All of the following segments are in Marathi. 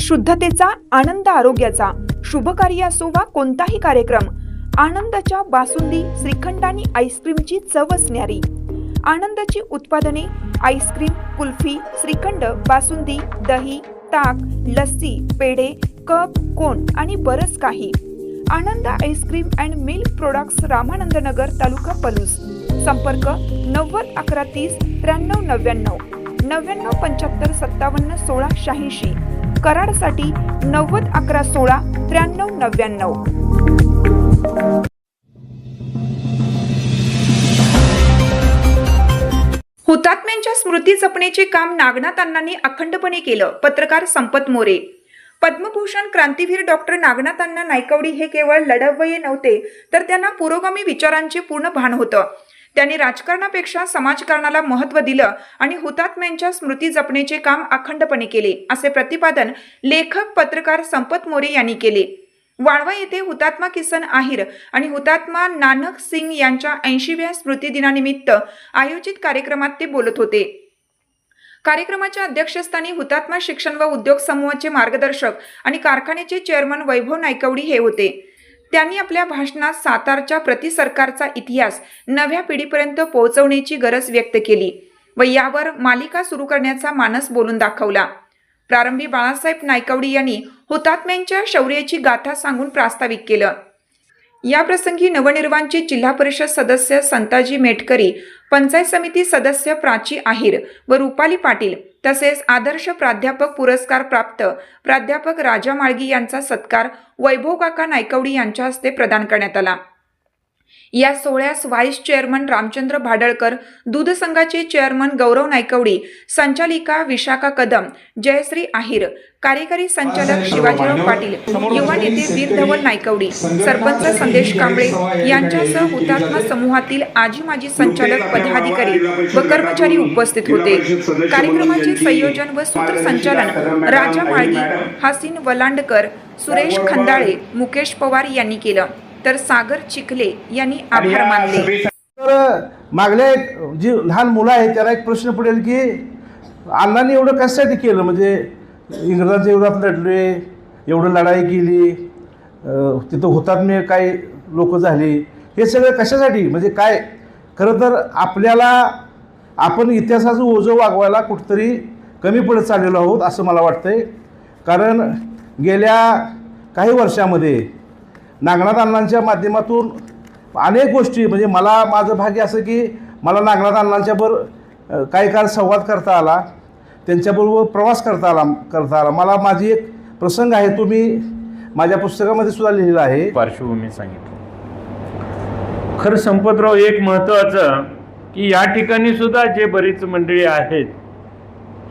शुद्धतेचा, आनंद आरोग्याचा, शुभ कार्य असो वा कोणताही कार्यक्रम, आनंदाच्या बासुंदी, श्रीखंड आणि आईस्क्रीमची चव असणारी आनंदाची उत्पादने, आईस्क्रीम, कुल्फी, श्रीखंड, बासुंदी, दही, ताक, लस्सी, पेढे, कप, कोन आणि बरंच काही. Anand ice cream and milk products, Ramanand Nagar, taluka Palus. संपर्क 90 11 30 93 99 99 75 57 16 86. कराडसाठी 90 11 16 93 99. हुतात्म्यांच्या स्मृती जपण्याचे काम नागनाथ अण्णांनी अखंडपणे केलं. पत्रकार संपत मोरे. पद्मभूषण क्रांतीवीर डॉक्टर नागनाथ अण्णा नायकवडी हे केवळ लढवय्ये नव्हते, तर त्यांना पुरोगामी विचारांचे पूर्ण भान होतं. त्यांनी राजकारणापेक्षा समाजकारणाला महत्त्व दिलं आणि हुतात्म्यांच्या स्मृती जपण्याचे काम अखंडपणे केले, असे प्रतिपादन लेखक पत्रकार संपत मोरे यांनी केले. वाळवा येथे हुतात्मा किसन आहिर आणि हुतात्मा नानक सिंग यांच्या 80व्या स्मृती दिनानिमित्त आयोजित कार्यक्रमात ते बोलत होते. कार्यक्रमाच्या अध्यक्षस्थानी हुतात्मा शिक्षण व उद्योग समूहाचे मार्गदर्शक आणि कारखान्याचे चेअरमन वैभव नायकवडी हे होते. त्यांनी आपल्या भाषणात सातारच्या प्रति सरकारचा इतिहास नव्या पिढीपर्यंत पोहोचवण्याची गरज व्यक्त केली व यावर मालिका सुरू करण्याचा मानस बोलून दाखवला. प्रारंभी बाळासाहेब नायकवडी यांनी हुतात्म्यांच्या शौर्याची गाथा सांगून प्रास्ताविक केलं. याप्रसंगी नवनिर्वांचित जिल्हा परिषद सदस्य संताजी मेटकरी, पंचायत समिती सदस्य प्राची आहिर व रुपाली पाटील तसेच आदर्श प्राध्यापक पुरस्कार प्राप्त प्राध्यापक राजा माळगी यांचा सत्कार वैभव काका नायकवडी यांच्या हस्ते प्रदान करण्यात आला. या सोहळ्यास व्हाईस चेअरमन रामचंद्र भाडळकर, दूध संघाचे चेअरमन गौरव नायकवडी, संचालिका विशाखा कदम, जयश्री आहिर, कार्यकारी संचालक शिवाजीराव पाटील, युवा नेते वीर धवल नायकवडी, सरपंच संदेश कांबळे यांच्यासह हुतात्मा समूहातील आजी माजी संचालक, पदाधिकारी व कर्मचारी उपस्थित होते. कार्यक्रमाचे संयोजन व सूत्रसंचालन राजा माळगी, हासिन वलांडकर, सुरेश खंदाळे, मुकेश पवार यांनी केलं, तर सागर चिखले यांनी आभार मानले. तर मागल्या एक जी लहान मुलं आहेत त्यांना एक प्रश्न पडेल की अण्णांनी एवढं कशासाठी केलं, म्हणजे इंग्रजांच्या विरोधात लढले, एवढं लढाई केली, तिथं हुतात्मे काही लोक झाली, हे सगळं कशासाठी, म्हणजे काय. खरं तर आपल्याला आपण इतिहासाचं ओझं वागवायला कुठंतरी कमी पडत चाललेलो आहोत असं मला वाटतंय. कारण गेल्या काही वर्षामध्ये नागनाथ अण्णांच्या माध्यमातून अनेक गोष्टी, म्हणजे मला माझं भाग्य असं की मला नागनाथ अण्णांच्याबरोबर काही काळ संवाद करता आला, त्यांच्याबरोबर प्रवास करता आला. मला माझी एक प्रसंग आहे, तो मी माझ्या पुस्तकामध्ये सुद्धा लिहिलेला आहे. पार्श्वभूमी सांगितलं. खरं संपतराव, एक महत्त्वाचं की या ठिकाणी सुद्धा जे बरीच मंडळी आहेत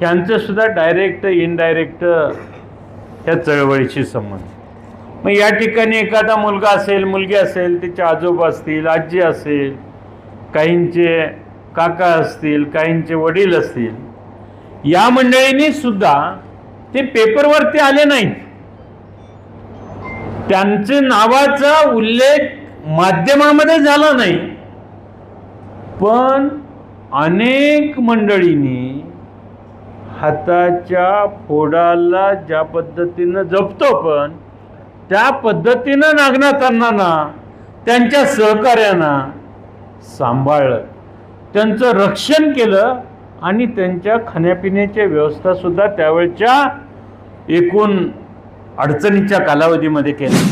ह्यांचं सुद्धा डायरेक्ट इनडायरेक्ट ह्या चळवळीशी संबंध. मग या ठिकाणी एखादा मुलगा असेल, मुलगी असेल, तिचे आजोबा असतील, आजी असेल, काहींचे काका असतील, काहींचे वडील असतील, या मंडळींनी सुद्धा ते पेपरवरती आले नाहीत. त्यांचे नावाचा उल्लेख माध्यमामध्ये झाला नाही, पण अनेक मंडळींनी हाताच्या फोडाला ज्या पद्धतीनं जपतो पण त्या पद्धतीनं नागनाथ अण्णांना त्यांच्या सहकार्यांना सांभाळलं, त्यांचं रक्षण केलं आणि त्यांच्या खाण्यापिण्याची व्यवस्थासुद्धा त्यावेळच्या एकूण अडचणीच्या कालावधीमध्ये केली.